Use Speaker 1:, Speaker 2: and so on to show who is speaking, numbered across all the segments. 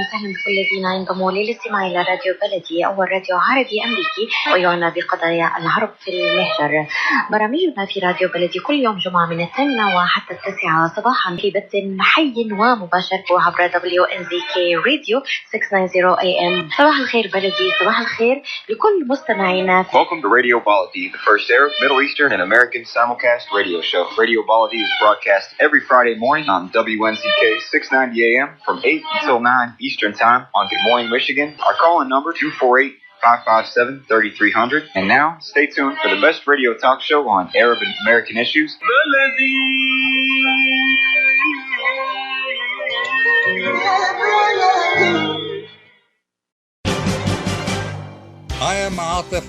Speaker 1: وسهلا بكل الذين ينضموا للاستماع إلى راديو بلدي، أول راديو عربي أمريكي ويعنى بقضايا العرب في المهجر. برامجنا في راديو بلدي كل يوم جمعة من 8 وحتى 9 صباحا في بث حي ومباشر عبر WNZK راديو 690 AM. صباح الخير بلدي، صباح الخير لكل مستمعينا.
Speaker 2: Welcome to Radio Baladi, the first Arab, Middle Eastern, and American simulcast radio show. Radio Baladi is broadcast every Friday morning on WNZK 690 AM from 8 until 9 Eastern Time on Good Morning, Michigan. Our call-in number 248-557-3300. And now, stay tuned for the best radio talk show on Arab and American issues.
Speaker 3: I am Atef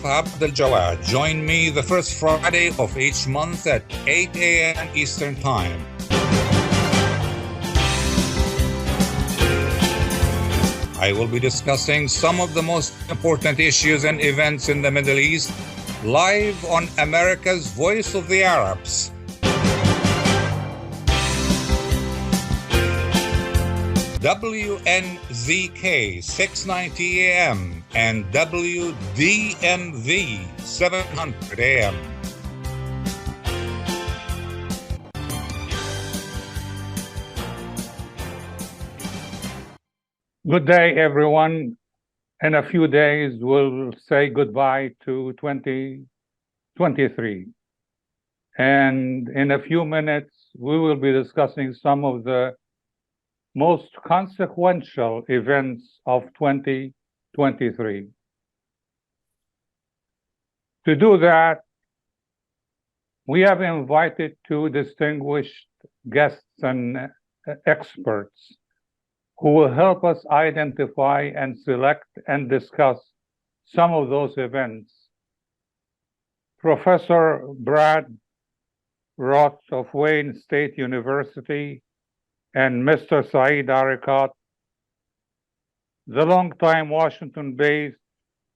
Speaker 3: Gawad. Join me the first Friday of each month at 8 a.m. Eastern Time. I will be discussing some of the most important issues and events in the Middle East live on America's Voice of the Arabs. WNZK 690 AM and WDMV 700 AM.
Speaker 4: Good day, everyone. In a few days, we'll say goodbye to 2023. And in a few minutes, we will be discussing some of the most consequential events of 2023. To do that, we have invited two distinguished guests and experts who will help us identify and select and discuss some of those events. Professor Brad Roth of Wayne State University and Mr. Saeed Arikat, the longtime Washington-based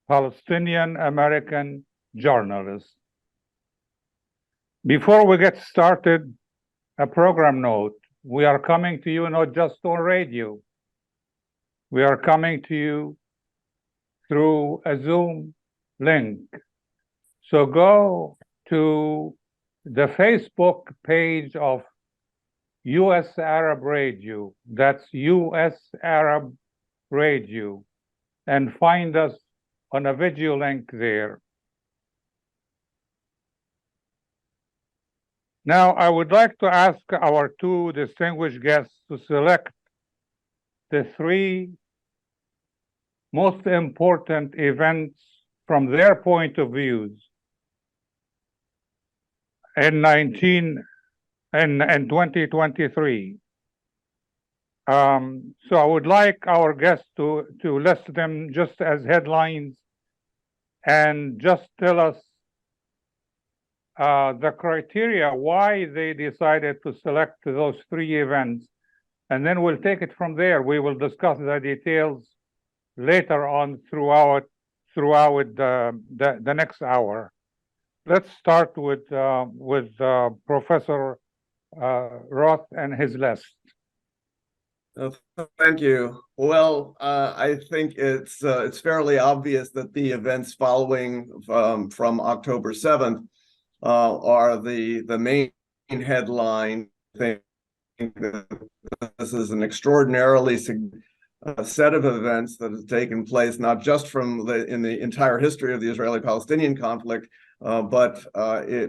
Speaker 4: Palestinian-American journalist. Before we get started, a program note. We are coming to you not just on radio. We are coming to you through a Zoom link. So go to the Facebook page of US Arab Radio, that's US Arab Radio, and find us on a video link there. Now, I would like to ask our two distinguished guests to select the three most important events from their point of views in 2023. So I would like our guests to list them just as headlines and just tell us the criteria why they decided to select those three events, and then we'll take it from there. We will discuss the details later on throughout the next hour. Let's start with Professor Roth and his list.
Speaker 5: Thank you. Well, I think it's fairly obvious that the events following from October 7th are the main headline. I think this is an extraordinarily set of events that has taken place, not just in the entire history of the Israeli-Palestinian conflict, but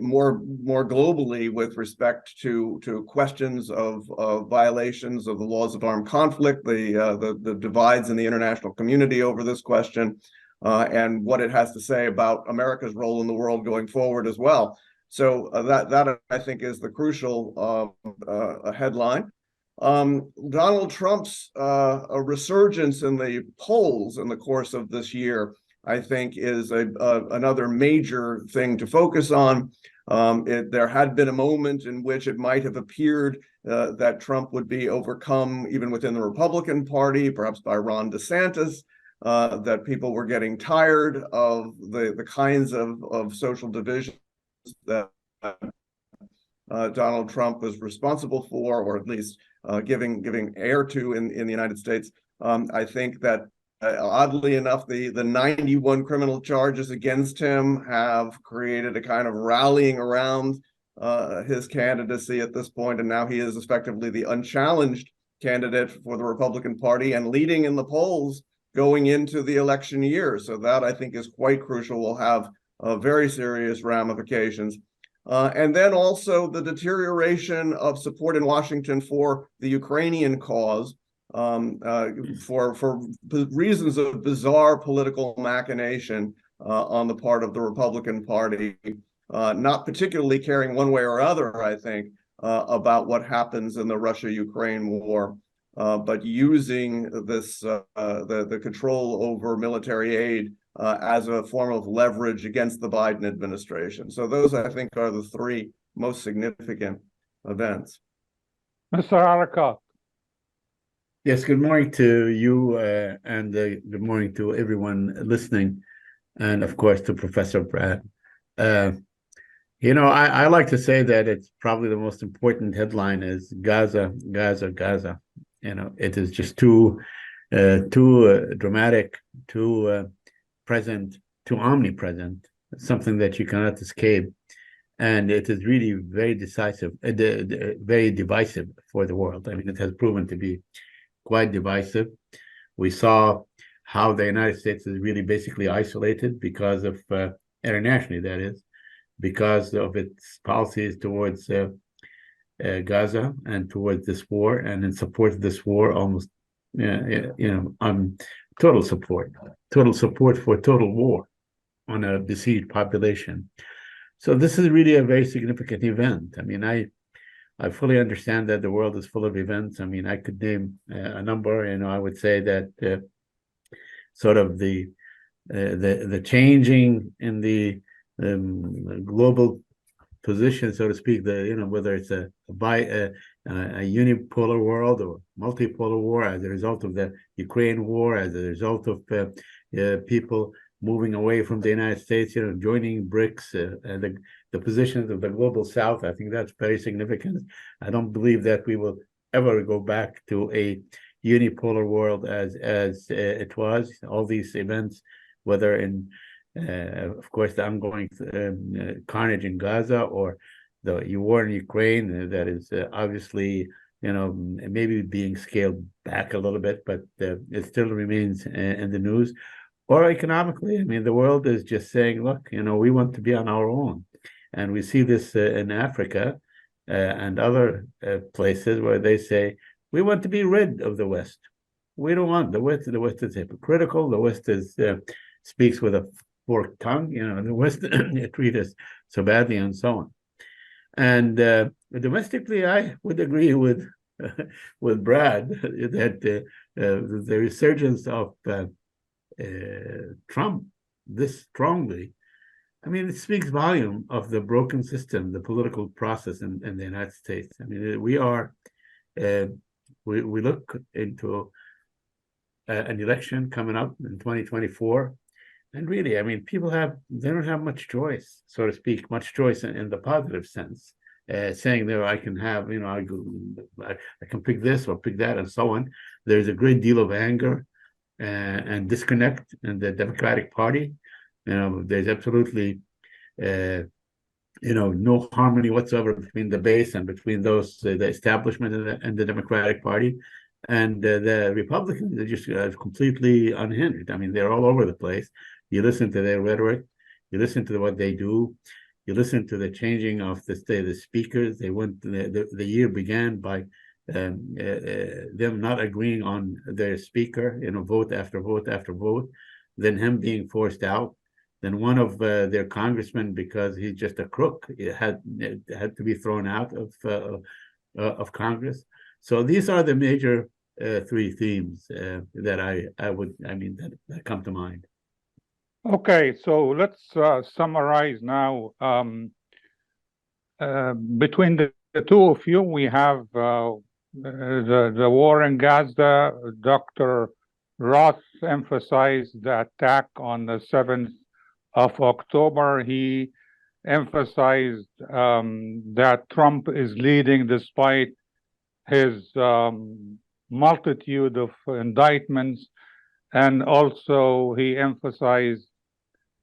Speaker 5: more globally with respect to questions of violations of the laws of armed conflict, the divides in the international community over this question, and what it has to say about America's role in the world going forward as well. So that I think is the crucial headline. Donald Trump's resurgence in the polls in the course of this year, I think, is another major thing to focus on. There had been a moment in which it might have appeared that Trump would be overcome even within the Republican Party, perhaps by Ron DeSantis, that people were getting tired of the kinds of social divisions that Donald Trump was responsible for, or at least giving air to in the United States. I think that oddly enough, the 91 criminal charges against him have created a kind of rallying around his candidacy at this point, and now he is effectively the unchallenged candidate for the Republican Party and leading in the polls going into the election year. So that, I think, is quite crucial, will have very serious ramifications. And then also the deterioration of support in Washington for the Ukrainian cause, for reasons of bizarre political machination on the part of the Republican Party, not particularly caring one way or other, I think, about what happens in the Russia-Ukraine war, but using this the control over military aid as a form of leverage against the Biden administration. So those, I think, are the three most significant events.
Speaker 4: Mr. Arikat.
Speaker 6: Yes, good morning to you, and good morning to everyone listening, and of course to Professor Brad. You know, I like to say that it's probably the most important headline is Gaza, Gaza, Gaza. You know, it is just too dramatic, too present, too omnipresent, something that you cannot escape. And it is really very decisive, very divisive for the world. I mean, it has proven to be quite divisive. We saw how the United States is really basically isolated because of, internationally that is, because of its policies towards Gaza and towards this war, and in support of this war, almost, total support for total war on a besieged population. So this is really a very significant event. I mean, I fully understand that the world is full of events. I mean, I could name a number. You know, I would say that sort of the changing in the global position, so to speak, whether it's a unipolar world or multipolar war as a result of the Ukraine war, as a result of people moving away from the United States, joining BRICS, and the positions of the global South. I think that's very significant. I don't believe that we will ever go back to a unipolar world as it was. All these events, whether in of course, the ongoing carnage in Gaza or the war in Ukraine, that is obviously, maybe being scaled back a little bit, but it still remains in the news. Or economically, I mean, the world is just saying, look, we want to be on our own. And we see this in Africa and other places where they say, we want to be rid of the West. We don't want the West. The West is hypocritical. The West speaks with a forked tongue. The West treat us so badly, and so on. And domestically, I would agree with Brad that the resurgence of Trump this strongly, I mean, it speaks volume of the broken system, the political process in the United States. I mean, we look into an election coming up in 2024. And really, I mean, they don't have much choice, so to speak, much choice in the positive sense, saying that I can have, I can pick this or pick that and so on. There's a great deal of anger and disconnect in the Democratic Party. There's absolutely, no harmony whatsoever between the base and between those, the establishment and the Democratic Party. And the Republicans are just completely unhinged. I mean, they're all over the place. You listen to their rhetoric, you listen to what they do, you listen to the changing of the speakers. They went. The year began by them not agreeing on their speaker, vote after vote after vote, then him being forced out, then one of their congressmen, because he's just a crook, had to be thrown out of Congress. So these are the major three themes that come to mind.
Speaker 4: Okay, so let's summarize now between the the two of you, we have the war in Gaza. Dr. Roth emphasized the attack on the 7th of October. He emphasized that Trump is leading despite his multitude of indictments, and also he emphasized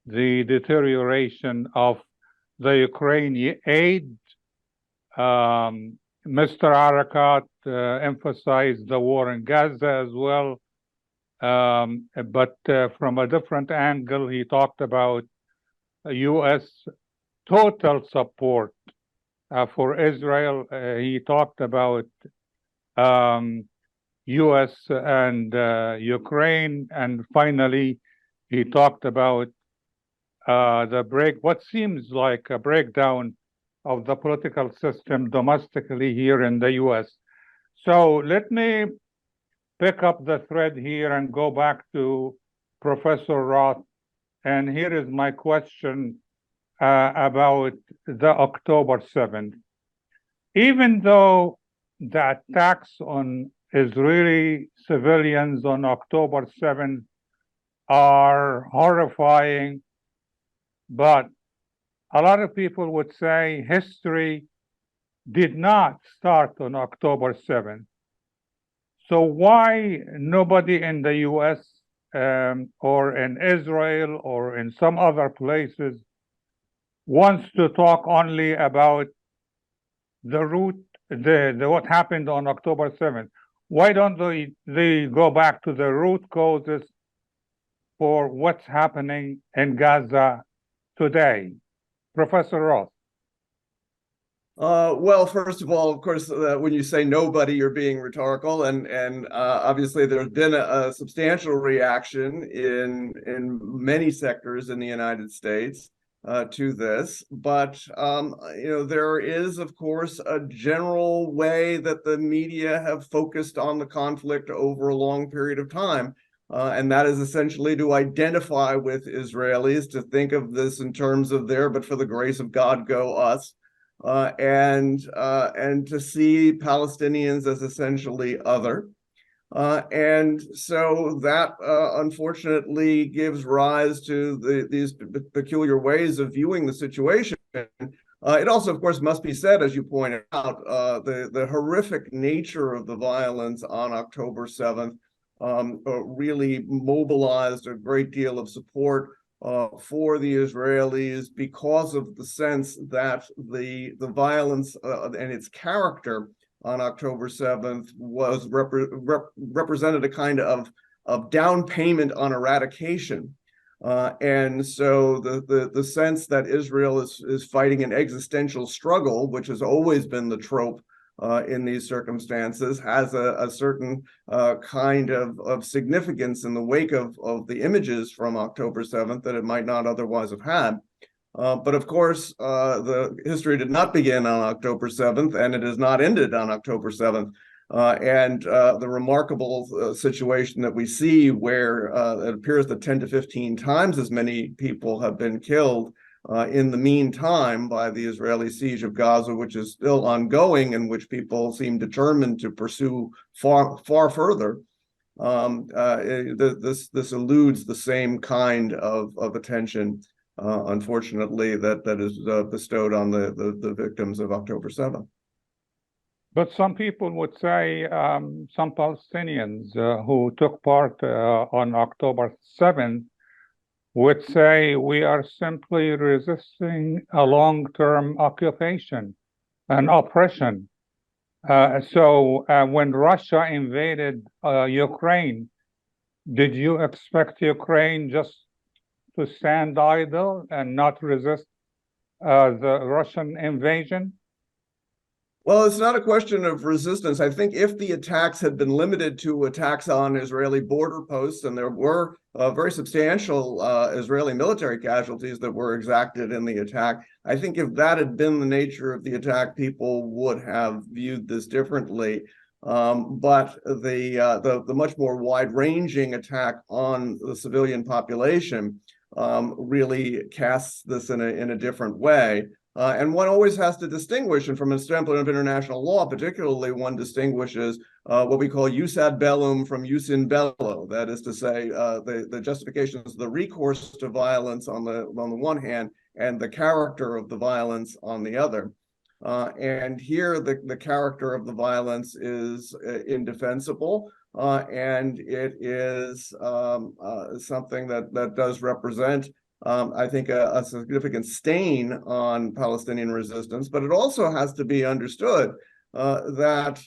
Speaker 4: the deterioration of the Ukrainian aid. Mr. Arikat emphasized the war in Gaza as well, but from a different angle. He talked about U.S. total support for Israel. He talked about U.S. and Ukraine, and finally, he talked about what seems like a breakdown of the political system domestically here in the U.S. So let me pick up the thread here and go back to Professor Roth. And here is my question about the October 7th. Even though the attacks on Israeli civilians on October 7th are horrifying, but a lot of people would say history did not start on October 7th. So why nobody in the US or in Israel or in some other places wants to talk only about the root, what happened on October 7th? Why don't they go back to the root causes for what's happening in Gaza today? Professor Roth.
Speaker 5: Well, first of all, of course, when you say nobody, you're being rhetorical, and obviously there's been a substantial reaction in many sectors in the United States to this, but there is, of course, a general way that the media have focused on the conflict over a long period of time. And that is essentially to identify with Israelis, to think of this in terms of but for the grace of God, go us, and to see Palestinians as essentially other. And so that unfortunately gives rise to these peculiar ways of viewing the situation. It also, of course, must be said, as you pointed out, the horrific nature of the violence on October 7th really mobilized a great deal of support for the Israelis, because of the sense that the violence and its character on October 7th was represented a kind of down payment on eradication. And so the sense that Israel is fighting an existential struggle, which has always been the trope in these circumstances, has a certain kind of significance in the wake of the images from October 7th that it might not otherwise have had. But of course, the history did not begin on October 7th, and it has not ended on October 7th. And the remarkable situation that we see, where it appears that 10 to 15 times as many people have been killed in the meantime by the Israeli siege of Gaza, which is still ongoing and which people seem determined to pursue far further. This eludes the same kind of attention, unfortunately, that is bestowed on the victims of October 7th.
Speaker 4: But some people would say, some Palestinians who took part on October 7th would say we are simply resisting a long-term occupation and oppression. So when Russia invaded Ukraine, did you expect Ukraine just to stand idle and not resist the Russian invasion?
Speaker 5: Well, it's not a question of resistance. I think if the attacks had been limited to attacks on Israeli border posts, and there were very substantial Israeli military casualties that were exacted in the attack, I think if that had been the nature of the attack, people would have viewed this differently. But the much more wide-ranging attack on the civilian population really casts this in a different way. And one always has to distinguish, and from a standpoint of international law, particularly, one distinguishes what we call jus ad bellum from jus in bello. That is to say, the justifications, the recourse to violence on the one hand, and the character of the violence on the other. And here, the character of the violence is indefensible, and it is something that does represent, I think, a significant stain on Palestinian resistance. But it also has to be understood that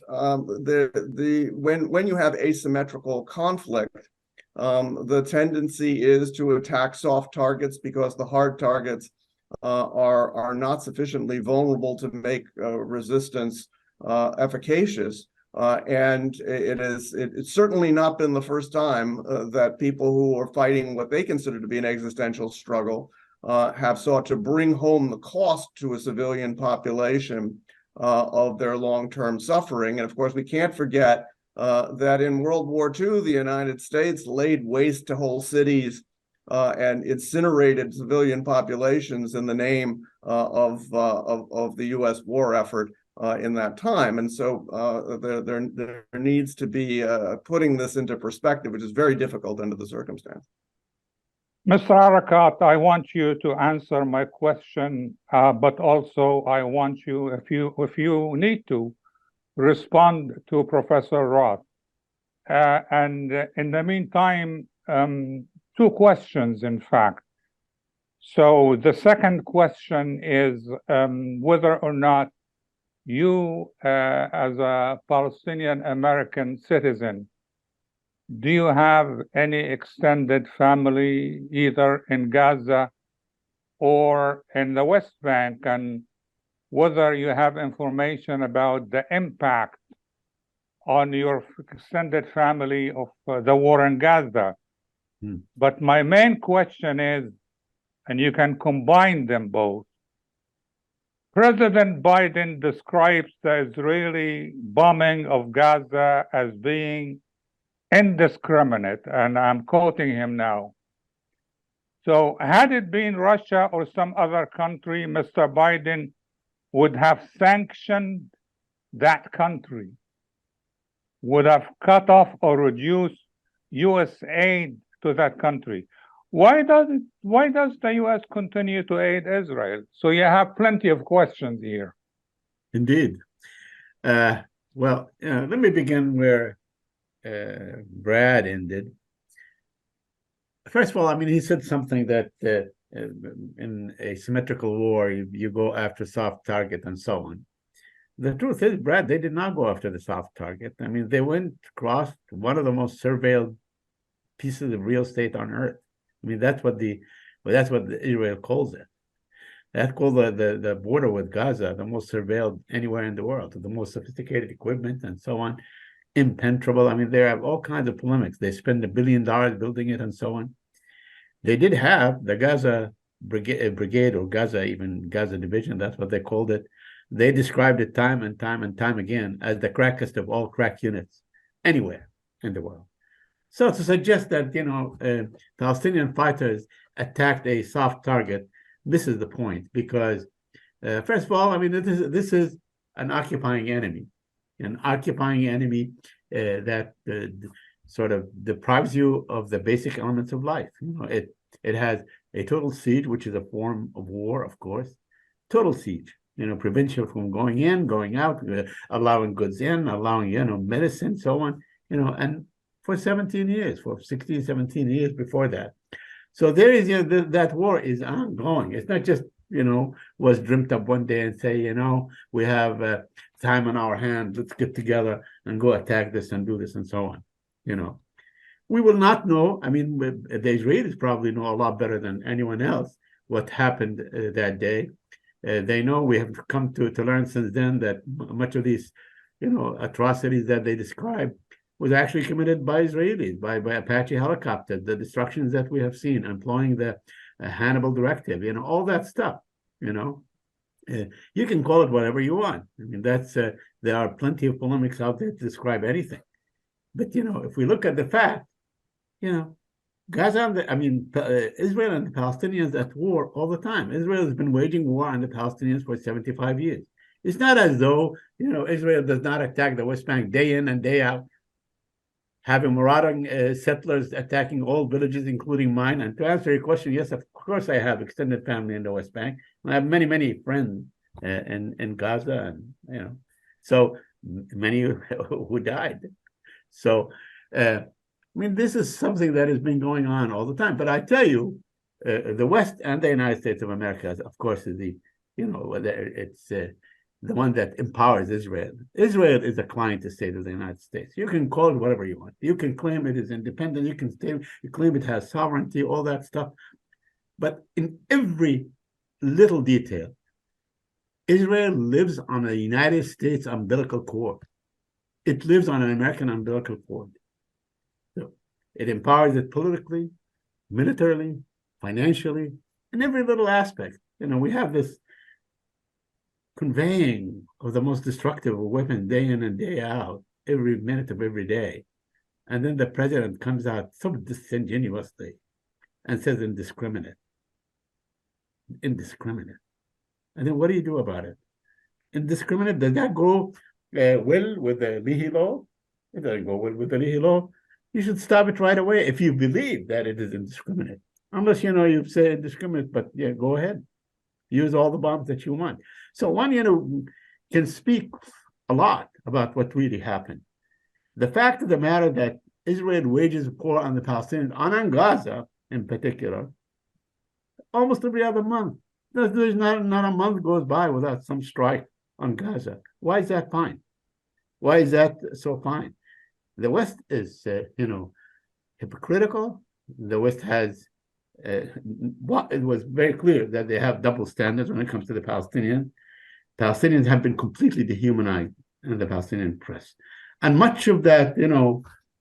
Speaker 5: when you have asymmetrical conflict, the tendency is to attack soft targets because the hard targets are not sufficiently vulnerable to make resistance efficacious. And it's certainly not been the first time that people who are fighting what they consider to be an existential struggle have sought to bring home the cost to a civilian population of their long-term suffering. And of course, we can't forget that in World War II, the United States laid waste to whole cities and incinerated civilian populations in the name of the U.S. war effort in that time. And so there needs to be putting this into perspective, which is very difficult under the circumstance.
Speaker 4: Mr. Arikat, I want you to answer my question, but also I want you, if you need to, respond to Professor Roth. And in the meantime, two questions, in fact. So the second question is whether or not you, as a Palestinian American citizen, do you have any extended family either in Gaza or in the West Bank, and whether you have information about the impact on your extended family of the war in Gaza? But my main question is, and you can combine them both, President Biden describes the Israeli bombing of Gaza as being indiscriminate, and I'm quoting him now. So had it been Russia or some other country, Mr. Biden would have sanctioned that country, would have cut off or reduced U.S. aid to that country. Why does the U.S. continue to aid Israel? So you have plenty of questions here.
Speaker 6: Indeed. Well, let me begin where Brad ended. First of all, I mean, he said something that in a symmetrical war, you go after soft target and so on. The truth is, Brad, they did not go after the soft target. I mean, they went across one of the most surveilled pieces of real estate on earth. I mean, that's what Israel calls it. That calls the border with Gaza the most surveilled anywhere in the world, the most sophisticated equipment and so on, impenetrable. I mean, they have all kinds of polemics. They spend $1 billion building it and so on. They did have the Gaza brigade or Gaza division. That's what they called it. They described it time and time again as the crackest of all crack units anywhere in the world. So to suggest that, Palestinian fighters attacked a soft target misses the point, because first of all, I mean, this is an occupying enemy that sort of deprives you of the basic elements of life. It has a total siege, which is a form of war, of course. Total siege, prevents you from going in, going out, allowing goods in, allowing, medicine, so on, and for 17 years, for 16, 17 years before that. So there is, that war is ongoing. It's not just, was dreamt up one day and say, we have time on our hands, let's get together and go attack this and do this and so on. We will not know. I mean, the Israelis probably know a lot better than anyone else what happened that day. They know. We have come to learn since then that much of these, atrocities that they describe was actually committed by Israelis, by Apache helicopter, the destructions that we have seen, employing the Hannibal directive, all that stuff, you can call it whatever you want. I mean, there are plenty of polemics out there to describe anything. But, if we look at the fact, Gaza, Israel and the Palestinians at war all the time. Israel has been waging war on the Palestinians for 75 years. It's not as though, Israel does not attack the West Bank day in and day out, having marauding settlers attacking all villages, including mine. And to answer your question, yes, of course, I have extended family in the West Bank. I have many, many friends in Gaza, and so many who died. So, this is something that has been going on all the time. But I tell you, the West and the United States of America, of course, is it's the one that empowers Israel. Israel is a client state of the United States. You can call it whatever you want. You can claim it is independent. You claim it has sovereignty, all that stuff. But in every little detail, Israel lives on a United States umbilical cord. It lives on an American umbilical cord. So it empowers it politically, militarily, financially, in every little aspect. We have this conveying of the most destructive weapon day in and day out, every minute of every day. And then the president comes out so disingenuously and says indiscriminate. Indiscriminate. And then what do you do about it? Indiscriminate, does that go well with the Leahy law? It doesn't go well with the Leahy law. You should stop it right away if you believe that it is indiscriminate. Unless, you say indiscriminate, but yeah, go ahead. Use all the bombs that you want. So one, can speak a lot about what really happened. The fact of the matter that Israel wages war on the Palestinians, on Gaza in particular, almost every other month. There's not a month goes by without some strike on Gaza. Why is that fine? Why is that so fine? The West is, hypocritical. The West has, it was very clear that they have double standards when it comes to the Palestinians. Palestinians have been completely dehumanized in the Palestinian press. And much of that,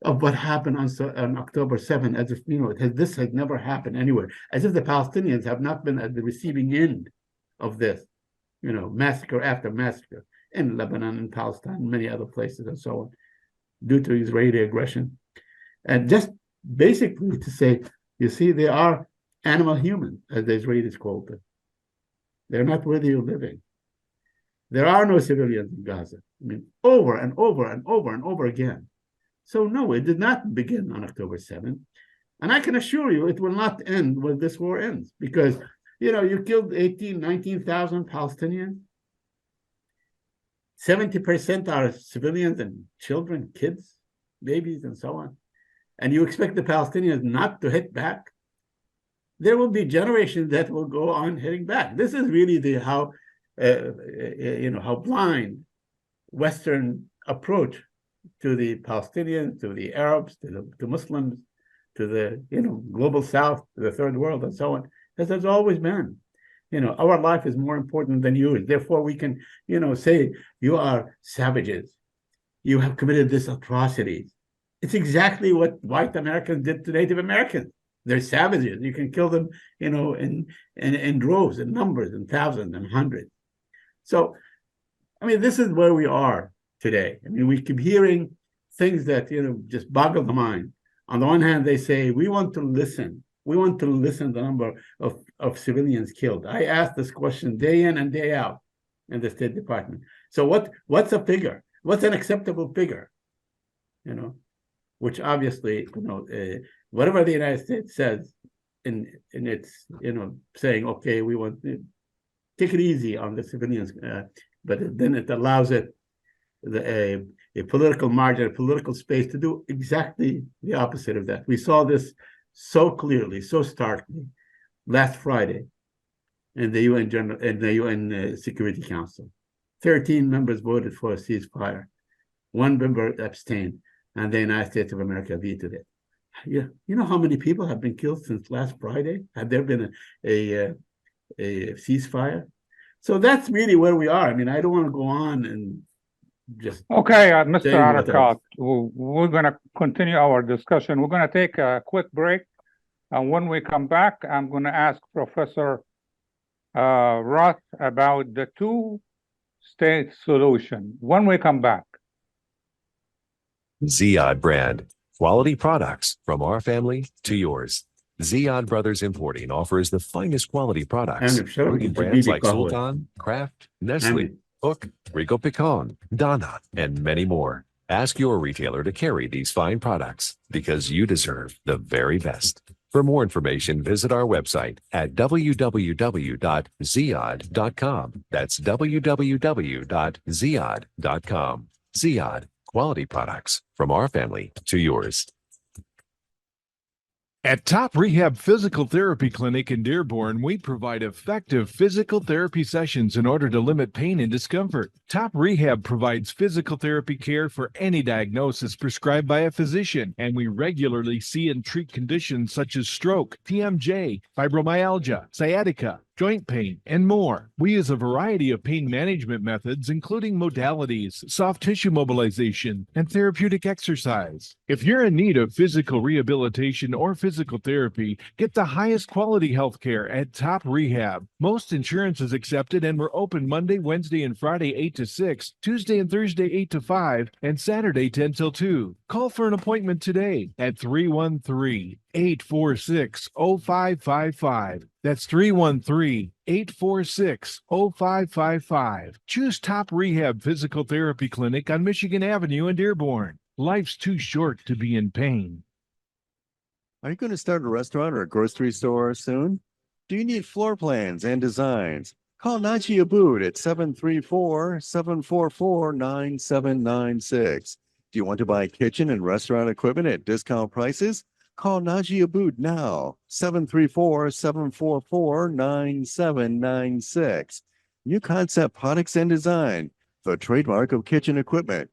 Speaker 6: of what happened on October 7th, as if, this had never happened anywhere, as if the Palestinians have not been at the receiving end of this, massacre after massacre in Lebanon and Palestine, many other places and so on, due to Israeli aggression. And just basically to say, you see, they are animal humans, as the Israelis called them. They're not worthy of living. There are no civilians in Gaza. Over and over and over and over again. So no, it did not begin on October 7th. And I can assure you it will not end when this war ends, because, you killed 19,000 Palestinians. 70% are civilians and children, kids, babies, and so on. And you expect the Palestinians not to hit back? There will be generations that will go on hitting back. This is really how blind Western approach to the Palestinians, to the Arabs, to Muslims, to the global South, to the third world, and so on. As has always been. Our life is more important than yours. Therefore, we can, say you are savages. You have committed this atrocity. It's exactly what white Americans did to Native Americans. They're savages. You can kill them, in droves, in numbers, in thousands, and hundreds. So, this is where we are today. We keep hearing things that, just boggle the mind. On the one hand, they say, we want to listen. We want to listen to the number of civilians killed. I ask this question day in and day out in the State Department. So what's a figure? What's an acceptable figure? Which obviously, whatever the United States says in its, saying, okay, we want to take it easy on the civilians, but then it allows it a political margin, a political space to do exactly the opposite of that. We saw this so clearly, so starkly last Friday in the UN Security Council. 13 members voted for a ceasefire. 1 member abstained, and the United States of America vetoed it. You know how many people have been killed since last Friday? Have there been a ceasefire? So that's really where we are. I don't want to go on and just...
Speaker 4: Okay, Mr. Arikat, we're going to continue our discussion. We're going to take a quick break. And when we come back, I'm going to ask Professor Roth about the two-state solution. When we come back.
Speaker 7: ZI brand Quality products from our family to yours. Ziad Brothers Importing offers the finest quality products, including brands like Sultan, Kraft, Nestle, Hook, Rico Picon, Donna, and many more. Ask your retailer to carry these fine products because you deserve the very best. For more information, visit our website at www.ziad.com. That's www.ziad.com. Ziad, quality products from our family to yours.
Speaker 8: At Top Rehab Physical Therapy Clinic in Dearborn, we provide effective physical therapy sessions in order to limit pain and discomfort. Top Rehab provides physical therapy care for any diagnosis prescribed by a physician, and we regularly see and treat conditions such as stroke, TMJ, fibromyalgia, sciatica, joint pain, and more. We use a variety of pain management methods, including modalities, soft tissue mobilization, and therapeutic exercise. If you're in need of physical rehabilitation or physical therapy, get the highest quality health care at Top Rehab. Most insurance is accepted, and we're open Monday, Wednesday, and Friday 8 to 6, Tuesday and Thursday 8 to 5, and Saturday 10 till 2. Call for an appointment today at 313-846-0555. That's 313-846-0555. Choose Top Rehab Physical Therapy Clinic on Michigan Avenue in Dearborn. Life's too short to be in pain.
Speaker 9: Are you going to start a restaurant or a grocery store soon? Do you need floor plans and designs? Call Najee Abood at 734-744-9796. Do you want to buy kitchen and restaurant equipment at discount prices? Call Najee Abood now, 734-744-9796. New Concept Products and Design, the trademark of kitchen equipment.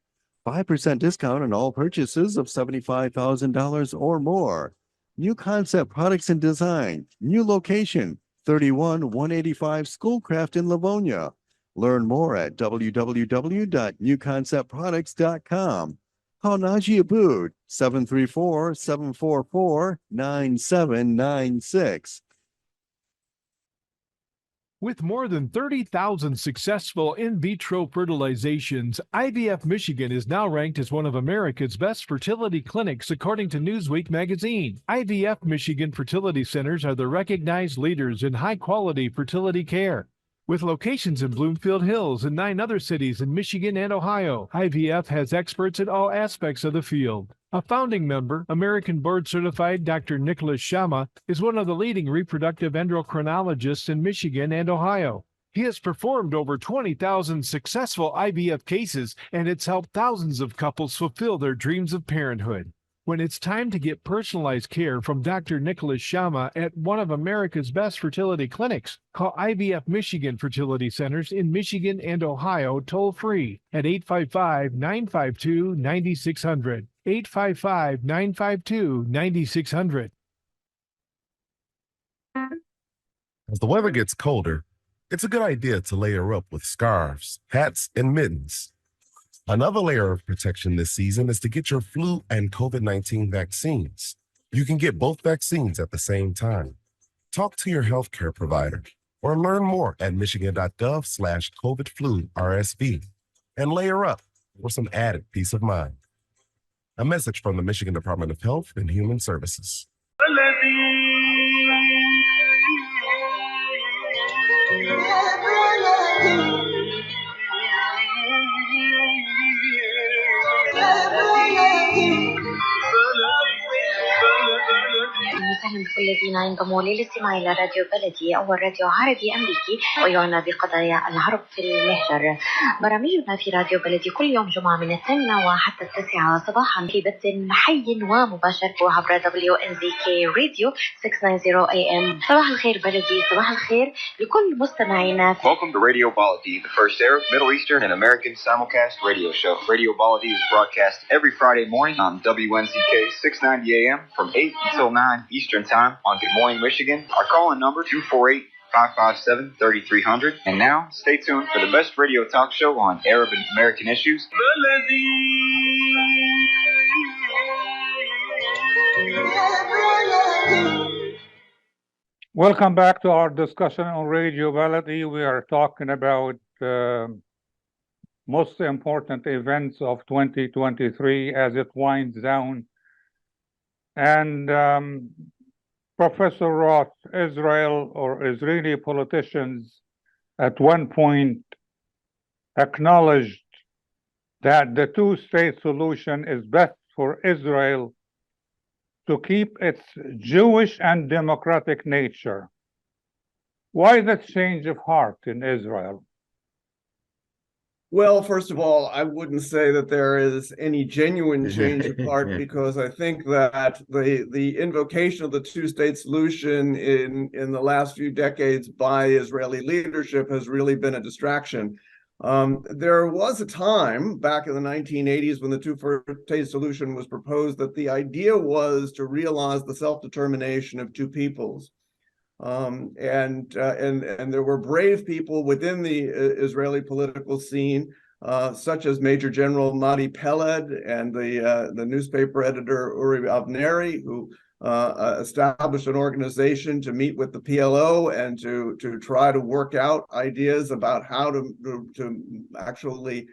Speaker 9: 5% discount on all purchases of $75,000 or more. New Concept Products and Design, new location, 31185 Schoolcraft in Livonia. Learn more at www.newconceptproducts.com. Call Najee Abood, 734-744-9796.
Speaker 8: With more than 30,000 successful in vitro fertilizations, IVF Michigan is now ranked as one of America's best fertility clinics according to Newsweek magazine. IVF Michigan fertility centers are the recognized leaders in high-quality fertility care. With locations in Bloomfield Hills and 9 other cities in Michigan and Ohio, IVF has experts in all aspects of the field. A founding member, American board-certified Dr. Nicholas Shama, is one of the leading reproductive endocrinologists in Michigan and Ohio. He has performed over 20,000 successful IVF cases, and it's helped thousands of couples fulfill their dreams of parenthood. When it's time to get personalized care from Dr. Nicholas Shama at one of America's best fertility clinics, call IVF Michigan Fertility Centers in Michigan and Ohio toll-free at 855-952-9600. 855-952-9600.
Speaker 10: As the weather gets colder, it's a good idea to layer up with scarves, hats, and mittens. Another layer of protection this season is to get your flu and COVID-19 vaccines. You can get both vaccines at the same time. Talk to your healthcare provider or learn more at michigan.gov/COVID-flu-RSV and layer up for some added peace of mind. A message from the Michigan Department of Health and Human Services.
Speaker 1: وسهلا بكل الذين ينضموا للاستماع إلى راديو بلدي أول راديو عربي أمريكي ويعنى بقضايا العرب في المهجر. برامجنا في راديو بلدي كل يوم جمعة من 8 وحتى 9 صباحا في بث حي ومباشر عبر WNZK راديو 690 AM. صباح الخير بلدي، صباح الخير لكل مستمعينا.
Speaker 2: Welcome to Radio Baladi, the first Arab, Middle Eastern, and American simulcast radio show. Radio Baladi is broadcast every Friday morning on WNZK 690 AM from 8 until 9 Eastern Time on Good Morning Michigan. Our call-in number 248-557-3300. And now, stay tuned for the best radio talk show on Arab and American issues.
Speaker 4: Welcome back to our discussion on Radio Baladi. We are talking about most important events of 2023 as it winds down And Professor Roth, Israel or Israeli politicians at one point acknowledged that the two-state solution is best for Israel to keep its Jewish and democratic nature. Why that change of heart in Israel?
Speaker 5: Well, first of all, I wouldn't say that there is any genuine change of heart, because I think that the invocation of the two-state solution in the last few decades by Israeli leadership has really been a distraction. There was a time back in the 1980s when the two-state solution was proposed that the idea was to realize the self-determination of two peoples. And there were brave people within the Israeli political scene, such as Major General Madi Peled and the newspaper editor Uri Avneri, who established an organization to meet with the PLO and to try to work out ideas about how to actually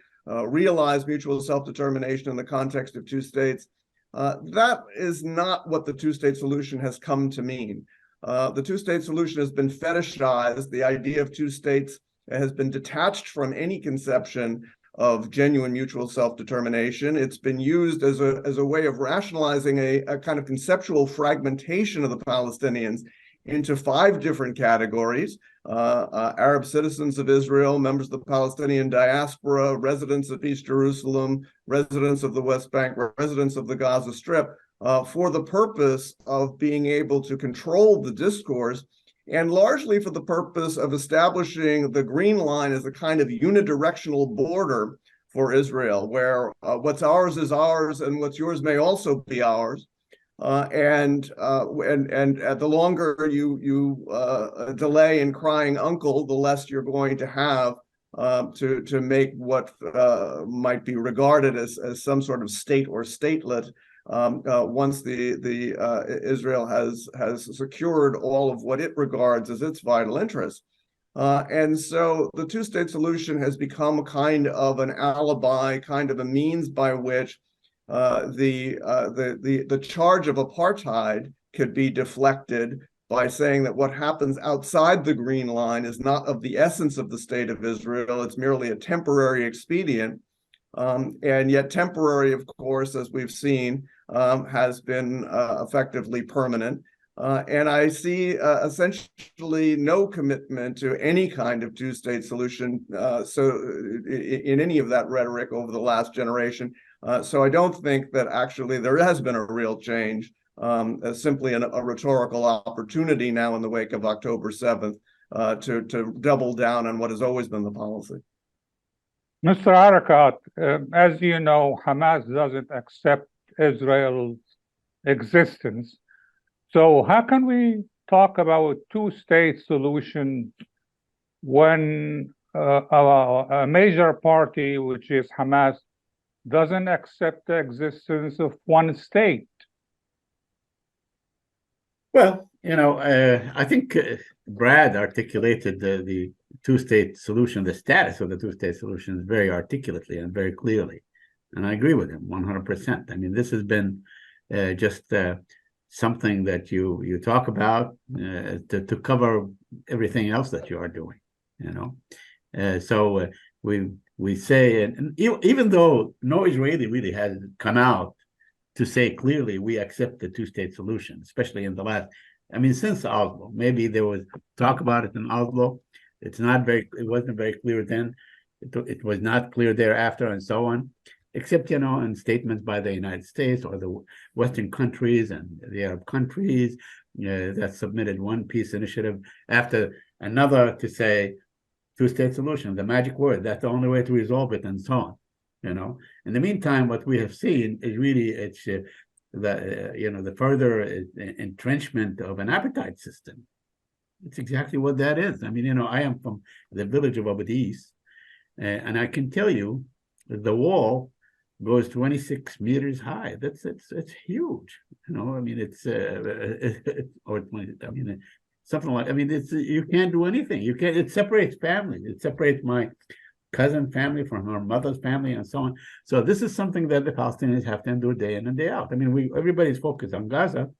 Speaker 5: realize mutual self-determination in the context of two states. That is not what the two-state solution has come to mean. The two-state solution has been fetishized. The idea of two states has been detached from any conception of genuine mutual self-determination. It's been used as a way of rationalizing a kind of conceptual fragmentation of the Palestinians into 5 different categories: Arab citizens of Israel, members of the Palestinian diaspora, residents of East Jerusalem, residents of the West Bank, residents of the Gaza Strip, for the purpose of being able to control the discourse, and largely for the purpose of establishing the Green Line as a kind of unidirectional border for Israel, where what's ours is ours and what's yours may also be ours. And the longer you delay in crying uncle, the less you're going to have to make what might be regarded as some sort of state or statelet. Once Israel has secured all of what it regards as its vital interests. And so the two-state solution has become a kind of an alibi, kind of a means by which the charge of apartheid could be deflected by saying that what happens outside the Green Line is not of the essence of the state of Israel. It's merely a temporary expedient. And yet temporary, of course, as we've seen, has been effectively permanent. And I see essentially no commitment to any kind of two-state solution in any of that rhetoric over the last generation. So I don't think that actually there has been a real change, simply a rhetorical opportunity now in the wake of October 7th to double down on what has always been the policy.
Speaker 4: Mr. Arikat, as you know, Hamas doesn't accept Israel's existence. So how can we talk about two-state solution when a major party, which is Hamas, doesn't accept the existence of one state?
Speaker 6: Well, I think Brad articulated the two-state solution, the status of the two-state solution very articulately and very clearly. And I agree with him 100%. I mean, this has been just something that you talk about to cover everything else that you are doing, So we say, and even though no Israeli really has come out to say clearly we accept the two-state solution, especially in the last, since Oslo. Maybe there was talk about it in Oslo. It wasn't very clear then. It was not clear thereafter, and so on, except, in statements by the United States or the Western countries and the Arab countries that submitted one peace initiative after another to say two-state solution, the magic word, that's the only way to resolve it, and so on. In the meantime, what we have seen is really the further entrenchment of an apartheid system. It's exactly what that is. I am from the village of Abadis, and I can tell you that the wall goes 26 meters high. It's huge. It's or 20. Something like. You can't do anything. You can't. It separates families. It separates cousin family, from her mother's family, and so on. So this is something that the Palestinians have to endure day in and day out. I mean, everybody's focused on Gaza.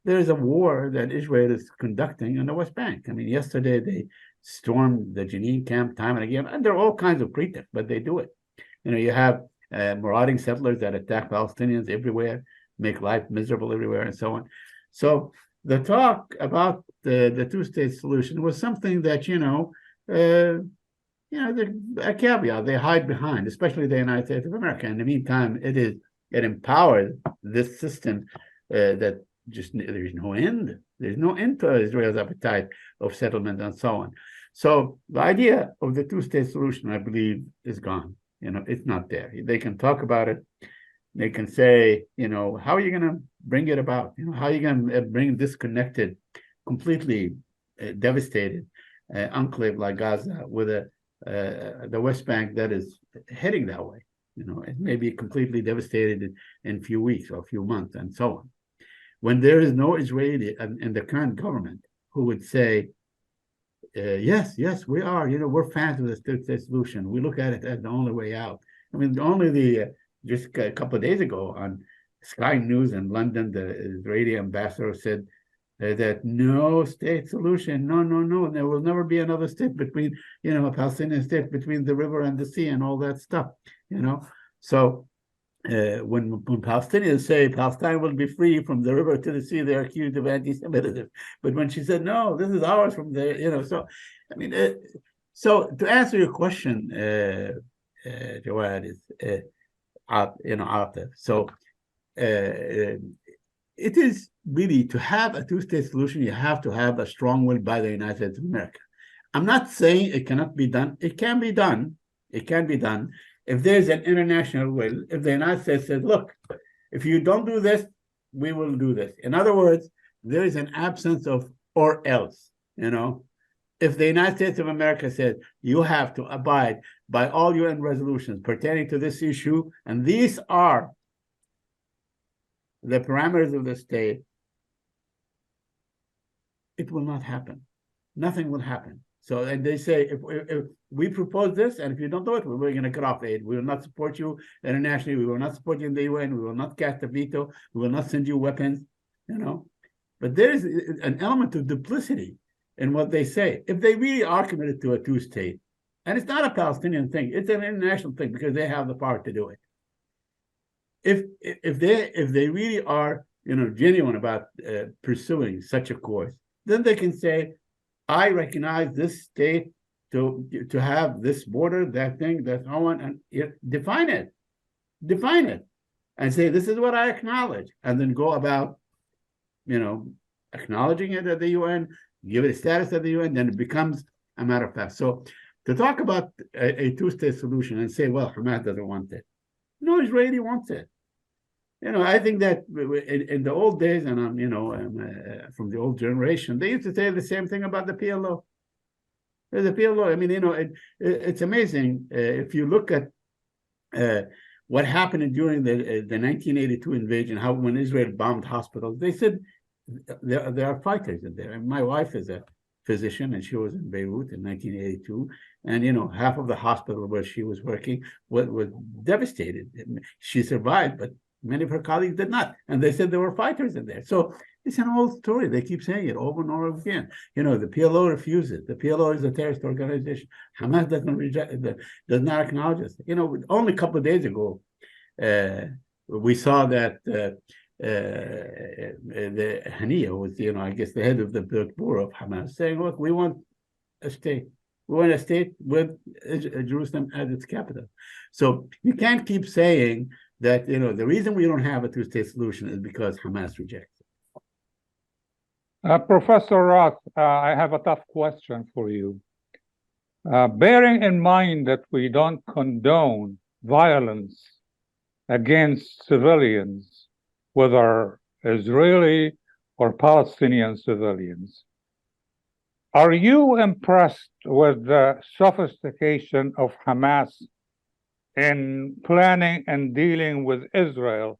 Speaker 6: There is a war that Israel is conducting in the West Bank. I mean, yesterday they stormed the Jenin camp time and again, and there are all kinds of pretexts, but they do it. You have marauding settlers that attack Palestinians everywhere, make life miserable everywhere, and so on. So the talk about the two-state solution was something that, a caveat they hide behind, especially the United States of America. In the meantime, it empowered this system that just there's no end. There's no end to Israel's appetite of settlement and so on. So the idea of the two-state solution, I believe, is gone. It's not there. They can talk about it. They can say, how are you going to bring it about? How are you going to bring disconnected, completely devastated enclave like Gaza with the West Bank that is heading that way? It may be completely devastated in a few weeks or a few months and so on. When there is no Israeli in the current government who would say, yes, we are, we're fans of the two-state solution. We look at it as the only way out. I mean, just a couple of days ago on Sky News in London, the Israeli ambassador said that no state solution, no, there will never be another state between, a Palestinian state between the river and the sea and all that stuff, So when Palestinians say Palestine will be free from the river to the sea, they're accused of anti-Semitism. But when she said, no, this is ours from the, so, I mean, so to answer your question, Jawad, is, Atef. So it is really, to have a two-state solution, you have to have a strong will by the United States of America. I'm not saying it cannot be done. It can be done. It can be done. If there's an international will, if the United States says, look, if you don't do this, we will do this. In other words, there is an absence of or else, If the United States of America says, you have to abide by all UN resolutions pertaining to this issue, and these are the parameters of the state, it will not happen. Nothing will happen. So, and they say, if we propose this, and if you don't do it, we're going to cut off aid. We will not support you internationally. We will not support you in the UN. We will not cast a veto. We will not send you weapons, But there is an element of duplicity in what they say. If they really are committed to a two-state, and it's not a Palestinian thing, it's an international thing because they have the power to do it. If they really are, genuine about pursuing such a course, then they can say, I recognize this state to have this border, that thing, that so on, and define it, and say, this is what I acknowledge, and then go about, acknowledging it at the UN, give it a status at the UN, then it becomes a matter of fact. So to talk about a two-state solution and say, well, Hamas doesn't want it. No Israeli wants it. I think that in the old days, and I'm, from the old generation, they used to say the same thing about the PLO. The PLO, I mean, it's amazing. If you look at what happened during the 1982 invasion, how when Israel bombed hospitals, they said there are fighters in there. And my wife is a physician, and she was in Beirut in 1982. And, half of the hospital where she was working was devastated. She survived, but many of her colleagues did not. And they said there were fighters in there. So it's an old story. They keep saying it over and over again. The PLO refuses. The PLO is a terrorist organization. Hamas does not acknowledge us. Only a couple of days ago, we saw that the Haniya was, I guess, the head of the bureau of Hamas, saying, look, we want a state. We want a state with Jerusalem as its capital. So you can't keep saying that, the reason we don't have a two-state solution is because Hamas rejects it.
Speaker 4: Professor Roth, I have a tough question for you. Bearing in mind that we don't condone violence against civilians, whether Israeli or Palestinian civilians, are you impressed with the sophistication of Hamas in planning and dealing with Israel,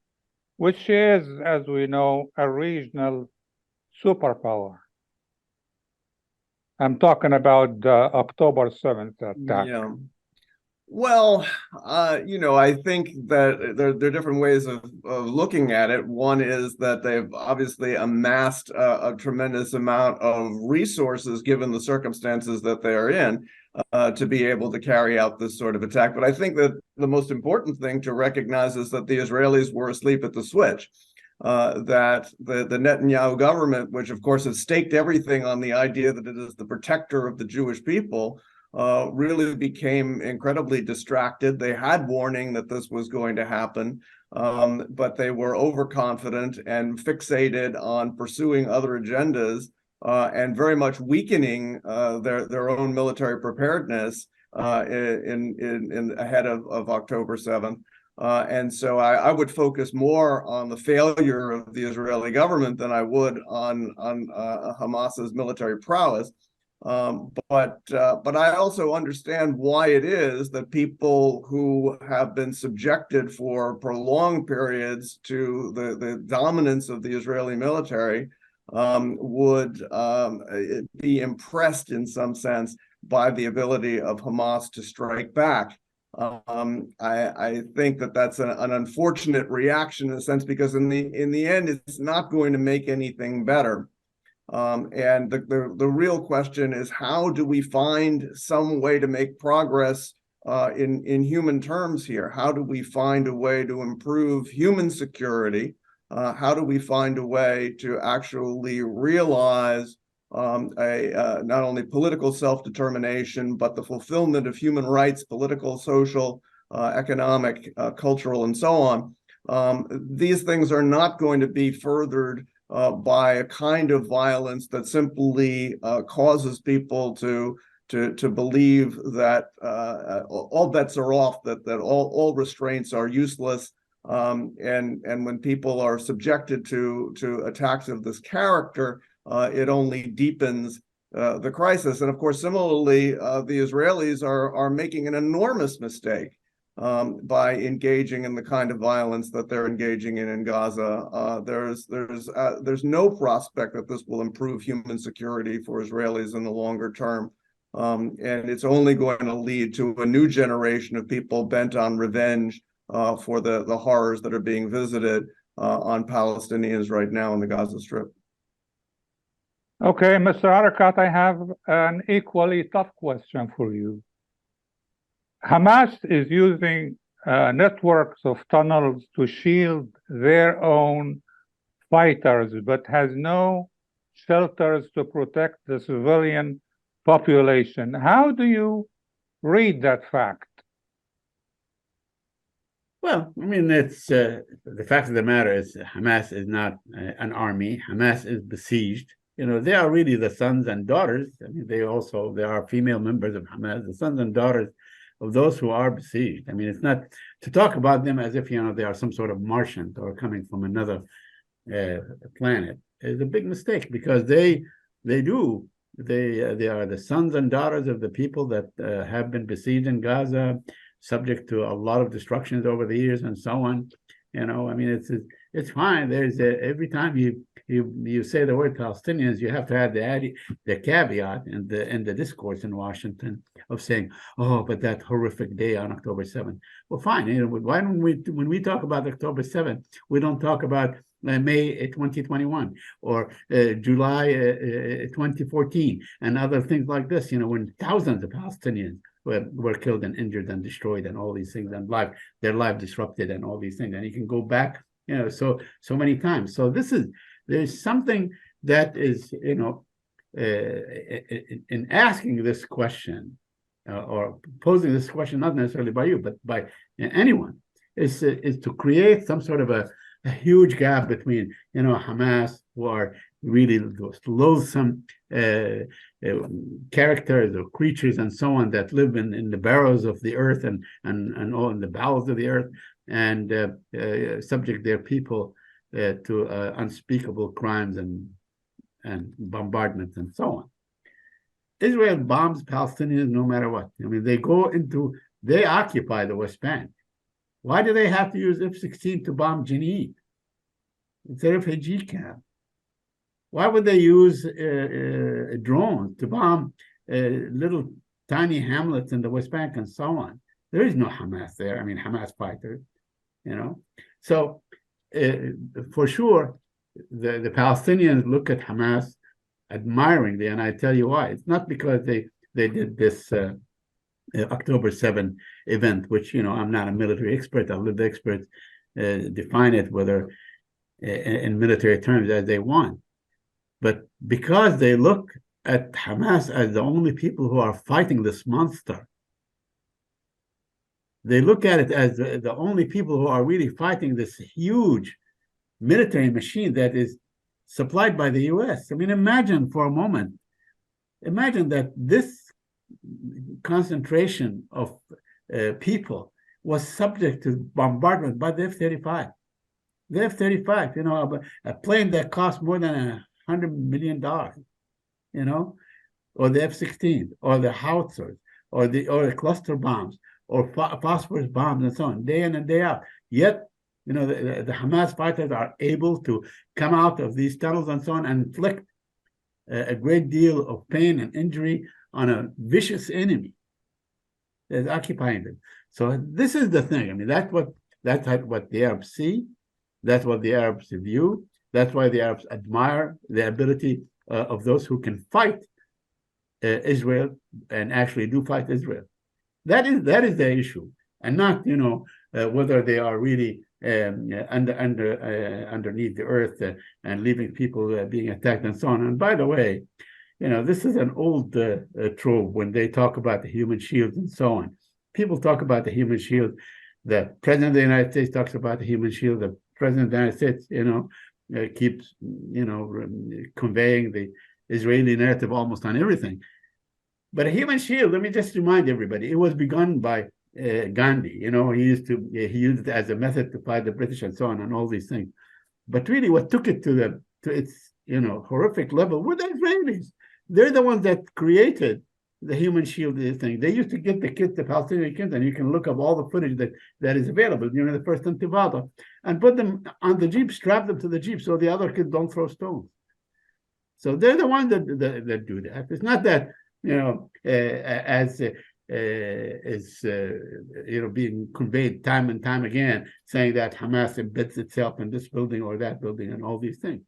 Speaker 4: which is, as we know, a regional superpower? I'm talking about the October 7th attack.
Speaker 5: Yeah. Well, I think that there are different ways of looking at it. One is that they've obviously amassed a tremendous amount of resources, given the circumstances that they are in, to be able to carry out this sort of attack. But I think that the most important thing to recognize is that the Israelis were asleep at the switch. That the Netanyahu government, which of course has staked everything on the idea that it is the protector of the Jewish people, really became incredibly distracted. They had warning that this was going to happen, but they were overconfident and fixated on pursuing other agendas, and very much weakening their own military preparedness in ahead of October 7th. And so I would focus more on the failure of the Israeli government than I would on Hamas's military prowess. But I also understand why it is that people who have been subjected for prolonged periods to the dominance of the Israeli military would be impressed in some sense by the ability of Hamas to strike back. I think that that's an unfortunate reaction in a sense, because in the end, it's not going to make anything better. And the real question is, how do we find some way to make progress in human terms here? How do we find a way to improve human security? How do we find a way to actually realize not only political self-determination, but the fulfillment of human rights, political, social, economic, cultural, and so on? These things are not going to be furthered by a kind of violence that simply causes people to believe that all bets are off, that all restraints are useless, and when people are subjected to attacks of this character, it only deepens the crisis. And of course, similarly, the Israelis are making an enormous mistake by engaging in the kind of violence that they're engaging in Gaza. There's no prospect that this will improve human security for Israelis in the longer term. And it's only going to lead to a new generation of people bent on revenge for the horrors that are being visited on Palestinians right now in the Gaza Strip.
Speaker 4: Okay, Mr. Arikat, I have an equally tough question for you. Hamas is using networks of tunnels to shield their own fighters, but has no shelters to protect the civilian population. How do you read that fact?
Speaker 6: Well, I mean, it's the fact of the matter is Hamas is not an army. Hamas is besieged. They are really the sons and daughters. I mean, they are female members of Hamas, the sons and daughters of those who are besieged. I mean, it's not to talk about them as if, they are some sort of Martian or coming from another planet is a big mistake, because they are the sons and daughters of the people that have been besieged in Gaza, subject to a lot of destructions over the years and so on. I mean, it's fine. There's every time you say the word Palestinians, you have to add the caveat in the discourse in Washington of saying, oh, but that horrific day on October 7th. Well, fine. Why don't when we talk about October 7th, we don't talk about May 2021 or July 2014 and other things like this, when thousands of Palestinians were killed and injured and destroyed and all these things, and their life disrupted and all these things. And you can go back, so many times. So there's something that is, in asking this question or posing this question, not necessarily by you, but by anyone, is to create some sort of a huge gap between, Hamas, who are really those loathsome characters or creatures and so on that live in the barrows of the earth and all in the bowels of the earth, and subject their people to unspeakable crimes and bombardments and so on. Israel bombs Palestinians no matter what. I mean, they occupy the West Bank. Why do they have to use F-16 to bomb Jenin? It's a refugee camp. Why would they use drones to bomb little tiny hamlets in the West Bank and so on? There is no Hamas there. I mean, Hamas fighters, you know. So for sure, the Palestinians look at Hamas admiringly, and I tell you why. It's not because they did this October 7 event, which, you know, I'm not a military expert. I'll let the experts define it, whether in military terms as they want. But because they look at Hamas as the only people who are fighting this monster, they look at it as the only people who are really fighting this huge military machine that is supplied by the US. I mean, imagine for a moment, imagine that this concentration of people was subject to bombardment by the F-35. The F-35, you know, a plane that costs more than $100 million, you know, or the F-16, or the howitzers, or the cluster bombs, or phosphorus bombs, and so on, day in and day out. Yet, you know, the Hamas fighters are able to come out of these tunnels and so on and inflict a great deal of pain and injury on a vicious enemy that is occupying them. So this is the thing. I mean, that's what the Arabs see. That's what the Arabs view. That's why the Arabs admire the ability of those who can fight Israel and actually do fight Israel. That is the issue, and not, you know, whether they are really underneath the earth and leaving people being attacked and so on. And by the way, you know, this is an old trope when they talk about the human shield and so on. People talk about the human shield. The president of the United States talks about the human shield. The president of the United States, you know, keeps, you know, conveying the Israeli narrative almost on everything. But a human shield, let me just remind everybody, it was begun by Gandhi. You know, he used it as a method to fight the British and so on, and all these things. But really, what took it to its, you know, horrific level were the Israelis. They're the ones that created the human shield thing. They used to get the kids, the Palestinian kids, and you can look up all the footage that is available during the first Intifada, and put them on the Jeep, strap them to the Jeep so the other kids don't throw stones. So they're the ones that do that. It's not that, you know, as you know, being conveyed time and time again, saying that Hamas embeds itself in this building or that building and all these things.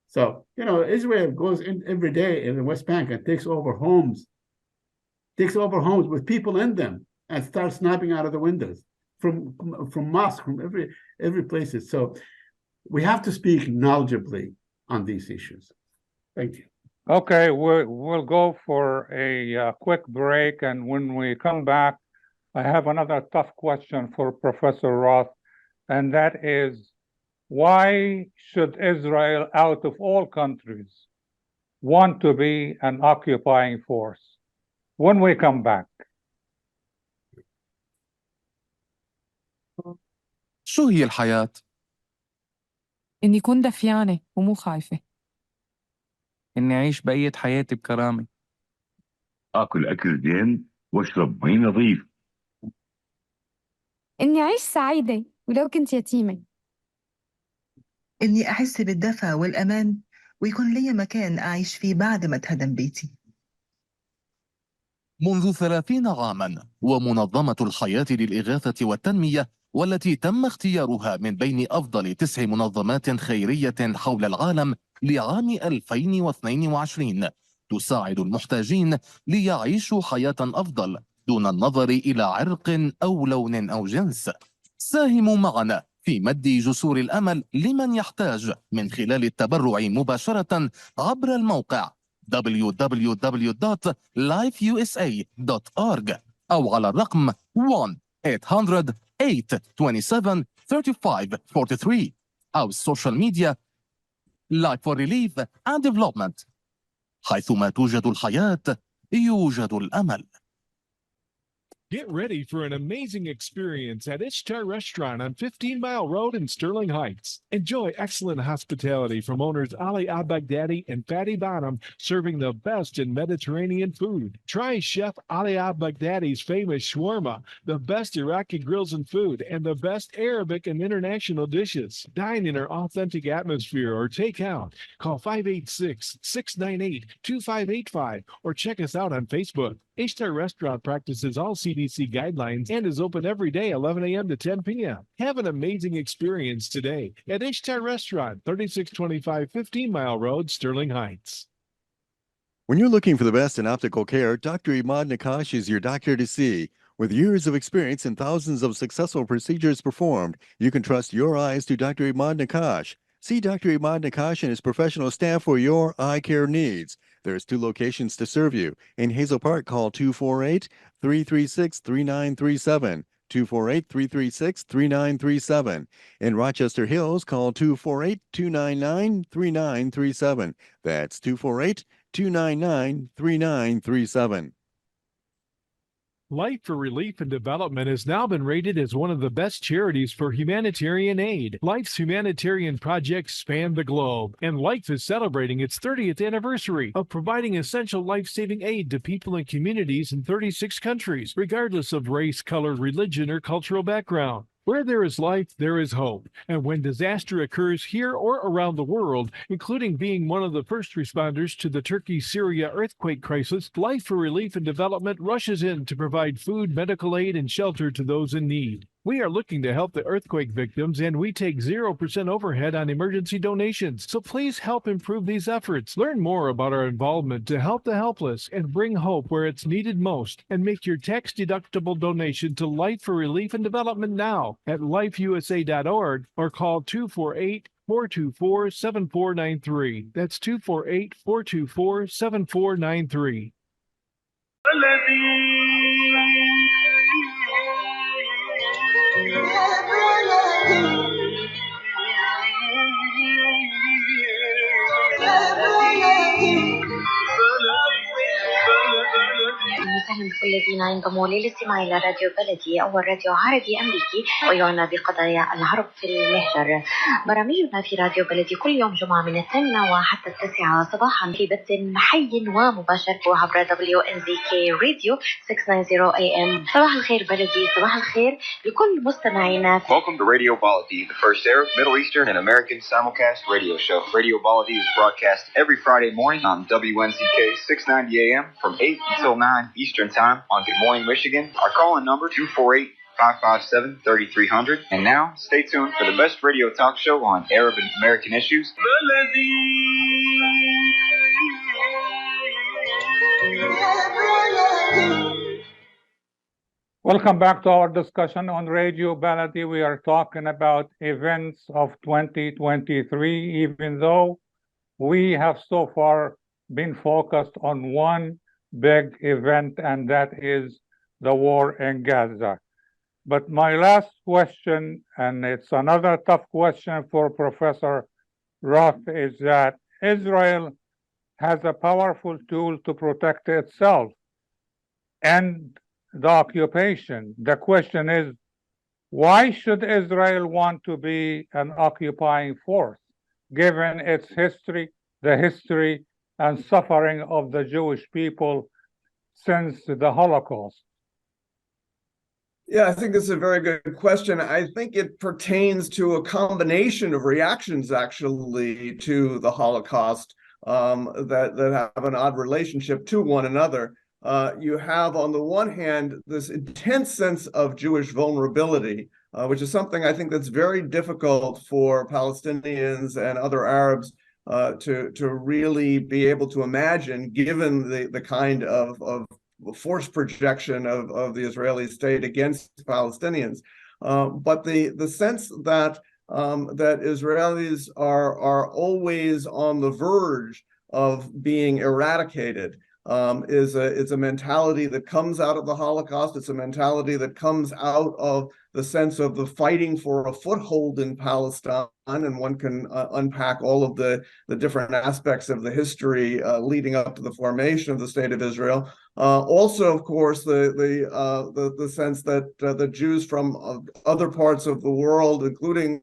Speaker 6: So, you know, Israel goes in every day in the West Bank and takes over homes with people in them and starts sniping out of the windows from mosques, from every places. So we have to speak knowledgeably on these issues. Thank you.
Speaker 4: Okay, we'll go for a quick break, and when we come back, I have another tough question for Professor Roth, and that is, why should Israel, out of all countries, want to be an occupying force? When we come back.
Speaker 11: شو هي الحياة؟
Speaker 12: إني كون دفيانة ومو خايفة.
Speaker 11: إني أعيش بقية حياتي بكرامة.
Speaker 13: آكل أكل زين وأشرب مي نظيف.
Speaker 14: إني أعيش سعيدة ولو كنت يتيمة.
Speaker 15: إني أحس بالدفى والأمان ويكون لي مكان أعيش فيه بعد ما اتهدم بيتي.
Speaker 16: منذ 30 عاماً ومنظمة الحياة للإغاثة والتنمية، والتي تم اختيارها من بين أفضل 9 منظمات خيرية حول العالم لعام 2022، تساعد المحتاجين ليعيشوا حياة أفضل دون النظر إلى عرق أو لون أو جنس. ساهموا معنا في مد جسور الأمل لمن يحتاج من خلال التبرع مباشرة عبر الموقع www.lifeusa.org أو على الرقم 1-800-827-3543 أو السوشيال ميديا Life for Relief and Development. حيثما توجد الحياة يوجد الأمل.
Speaker 8: Get ready for an amazing experience at Ishtar Restaurant on 15 Mile Road in Sterling Heights. Enjoy excellent hospitality from owners Ali Al-Baghdadi and Fatty Bonham, serving the best in Mediterranean food. Try Chef Ali Al-Baghdadi's famous shawarma, the best Iraqi grills and food, and the best Arabic and international dishes. Dine in our authentic atmosphere or take out. Call 586-698-2585 or check us out on Facebook. Ishtar Restaurant practices all CDC guidelines and is open every day 11 a.m. to 10 p.m. Have an amazing experience today at Ishtar Restaurant, 3625 15 Mile Road, Sterling Heights.
Speaker 9: When you're looking for the best in optical care, Dr. Imad Nakash is your doctor to see. With years of experience and thousands of successful procedures performed, you can trust your eyes to Dr. Imad Nakash. See Dr. Imad Nakash and his professional staff for your eye care needs. There's 2 locations to serve you. In Hazel Park, call 248-336-3937. 248-336-3937. In Rochester Hills, call 248-299-3937. That's 248-299-3937.
Speaker 8: Life for Relief and Development has now been rated as one of the best charities for humanitarian aid. Life's humanitarian projects span the globe, and Life is celebrating its 30th anniversary of providing essential life-saving aid to people and communities in 36 countries, regardless of race, color, religion, or cultural background. Where there is life, there is hope. And when disaster occurs here or around the world, including being one of the first responders to the Turkey-Syria earthquake crisis, Life for Relief and Development rushes in to provide food, medical aid, and shelter to those in need. We are looking to help the earthquake victims, and we take 0% overhead on emergency donations. So please help improve these efforts. Learn more about our involvement to help the helpless and bring hope where it's needed most. And make your tax-deductible donation to Life for Relief and Development now at lifeusa.org or call 248-424-7493. That's 248-424-7493.
Speaker 1: وسهلا بكل الذين ينضموا للاستماع إلى راديو بلدي أول راديو عربي أمريكي ويعنى بقضايا العرب في المهجر. برامجنا في راديو بلدي كل يوم جمعة من 8 وحتى 9 صباحا في بث حي ومباشر عبر WNZK راديو 690 AM. صباح الخير بلدي، صباح الخير لكل مستمعينا.
Speaker 2: Welcome to Radio Baladi, the first Arab, Middle Eastern, and American simulcast radio show. Radio Baladi is broadcast every Friday morning on WNZK 690 AM from 8 until 9 Eastern Time on Good Morning Michigan. Our call-in number 248-557-3300. And now, stay tuned for the best radio talk show on Arab and American issues.
Speaker 4: Welcome back to our discussion on Radio Baladi. We are talking about events of 2023, even though we have so far been focused on one big event, and that is the war in Gaza. But my last question, and it's another tough question for Professor Roth, is that Israel has a powerful tool to protect itself and the occupation. The question is, why should Israel want to be an occupying force, given its history, the history and suffering of the Jewish people since the Holocaust?
Speaker 5: Yeah, I think this is a very good question. I think it pertains to a combination of reactions, actually, to the Holocaust that have an odd relationship to one another. You have, on the one hand, this intense sense of Jewish vulnerability, which is something I think that's very difficult for Palestinians and other Arabs to really be able to imagine, given the kind of forced projection of the Israeli state against Palestinians. But the sense that Israelis are always on the verge of being eradicated is a mentality that comes out of the Holocaust. It's a mentality that comes out of the sense of the fighting for a foothold in Palestine, and one can unpack all of the different aspects of the history leading up to the formation of the State of Israel. Also, of course, the sense that the Jews from other parts of the world, including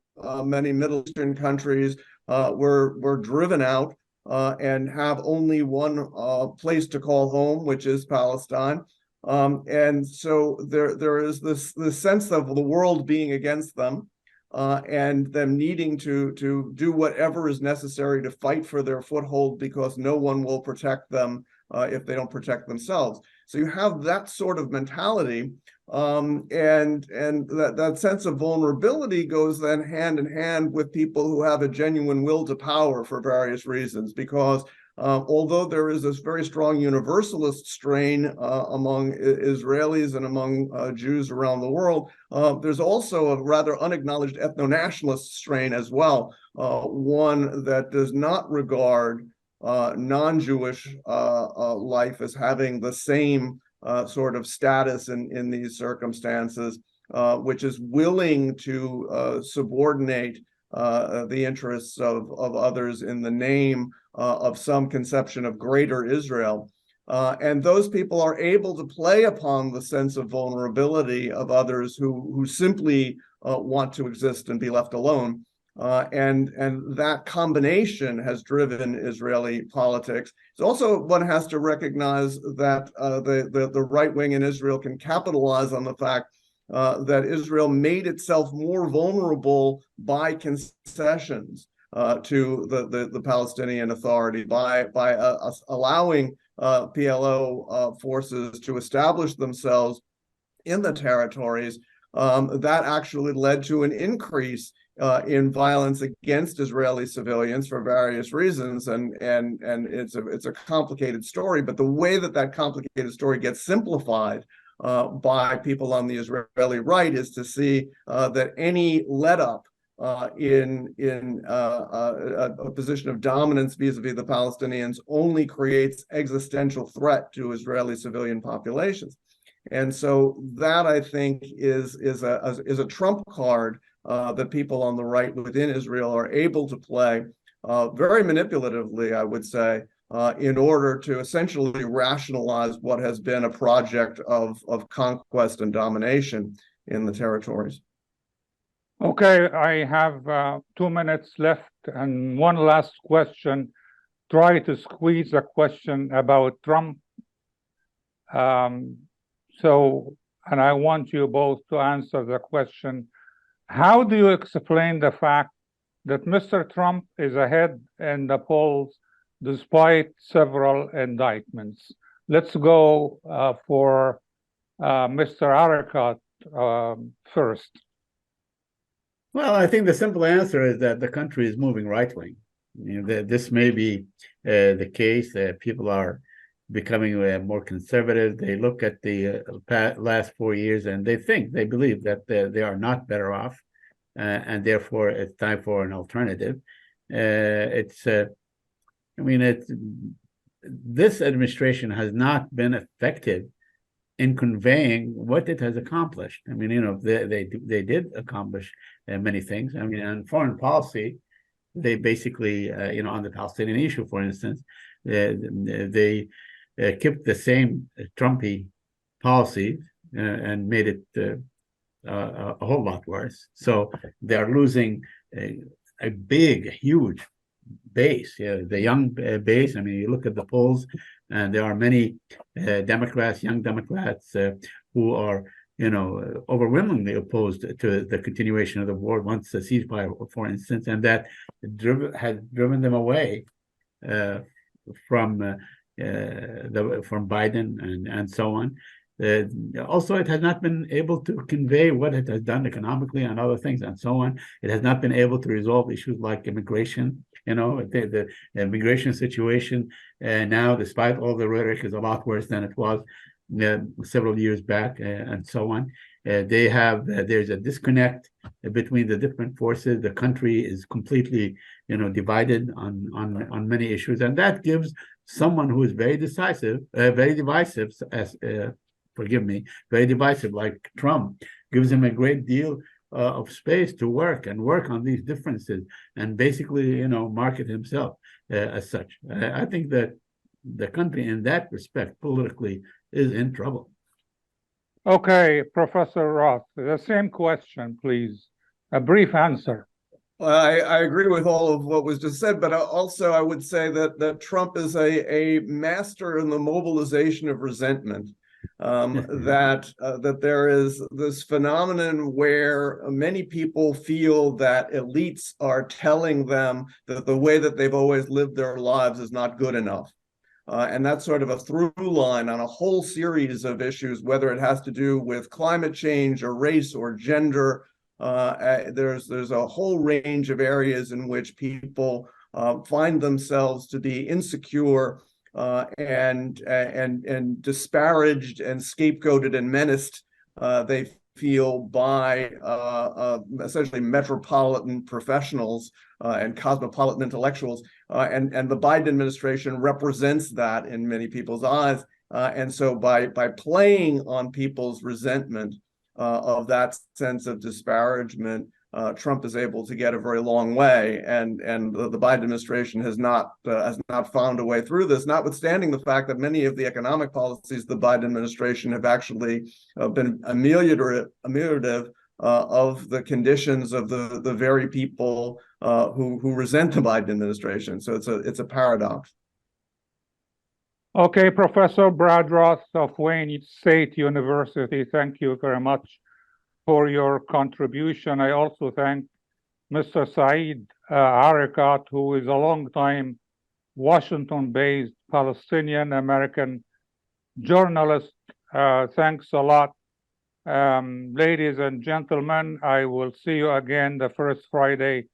Speaker 5: many Middle Eastern countries, were driven out and have only one place to call home, which is Palestine. And so there is this sense of the world being against them and them needing to do whatever is necessary to fight for their foothold, because no one will protect them if they don't protect themselves. So you have that sort of mentality, and that sense of vulnerability goes then hand in hand with people who have a genuine will to power for various reasons, because although there is this very strong universalist strain among Israelis and among Jews around the world, there's also a rather unacknowledged ethno-nationalist strain as well, one that does not regard non-Jewish life as having the same sort of status in these circumstances, which is willing to subordinate the interests of others in the name of some conception of greater Israel. And those people are able to play upon the sense of vulnerability of others who simply want to exist and be left alone. And that combination has driven Israeli politics. It's also, one has to recognize that the right wing in Israel can capitalize on the fact that Israel made itself more vulnerable by concessions to the Palestinian Authority, by allowing PLO forces to establish themselves in the territories. That actually led to an increase in violence against Israeli civilians for various reasons, and it's a complicated story. But the way that complicated story gets simplified by people on the Israeli right is to see that any let up in a position of dominance vis-a-vis the Palestinians only creates existential threat to Israeli civilian populations. And so that, I think, is a trump card that people on the right within Israel are able to play very manipulatively, I would say, in order to essentially rationalize what has been a project of conquest and domination in the territories.
Speaker 4: Okay, I have 2 minutes left, and one last question. Try to squeeze a question about Trump. And I want you both to answer the question. How do you explain the fact that Mr. Trump is ahead in the polls despite several indictments? Let's go for Mr. Arikat first.
Speaker 6: Well, I think the simple answer is that the country is moving right-wing. This may be the case that people are becoming more conservative. They look at the last 4 years and they believe that they are not better off, and therefore it's time for an alternative. This administration has not been effective in conveying what it has accomplished. They did accomplish many things. On foreign policy, they basically, on the Palestinian issue, for instance, they kept the same Trumpy policy and made it a whole lot worse. So they are losing a big, huge base, the young base. You look at the polls, and there are many young Democrats who are, overwhelmingly opposed to the continuation of the war once the ceasefire, for instance, and that has driven them away from Biden and so on. Also, it has not been able to convey what it has done economically and other things and so on. It has not been able to resolve issues like immigration. The immigration situation now, despite all the rhetoric, is a lot worse than it was several years back, and so on. There's a disconnect between the different forces. The country is completely, divided on many issues, and that gives someone who is very divisive, like Trump, gives him a great deal of space to work on these differences and basically, market himself as such. I think that the country, in that respect, politically, is in trouble.
Speaker 4: Okay, Professor Roth, the same question, please. A brief answer.
Speaker 5: Well, I agree with all of what was just said, but also I would say that Trump is a master in the mobilization of resentment. That there is this phenomenon where many people feel that elites are telling them that the way that they've always lived their lives is not good enough. And that's sort of a through line on a whole series of issues, whether it has to do with climate change or race or gender. There's a whole range of areas in which people find themselves to be insecure and disparaged and scapegoated and menaced. They feel by essentially metropolitan professionals and cosmopolitan intellectuals, and the Biden administration represents that in many people's eyes. And so by playing on people's resentment of that sense of disparagement, Trump is able to get a very long way, and the Biden administration has not found a way through this, notwithstanding the fact that many of the economic policies of the Biden administration have actually been ameliorative of the conditions of the very people who resent the Biden administration. So it's a paradox.
Speaker 4: Okay, Professor Brad Roth of Wayne State University, thank you very much for your contribution. I also thank Mr. Saeed Arikat, who is a long-time Washington-based Palestinian-American journalist. Thanks a lot. Ladies and gentlemen, I will see you again the first Friday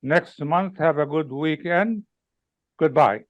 Speaker 4: next month. Have a good weekend. Goodbye.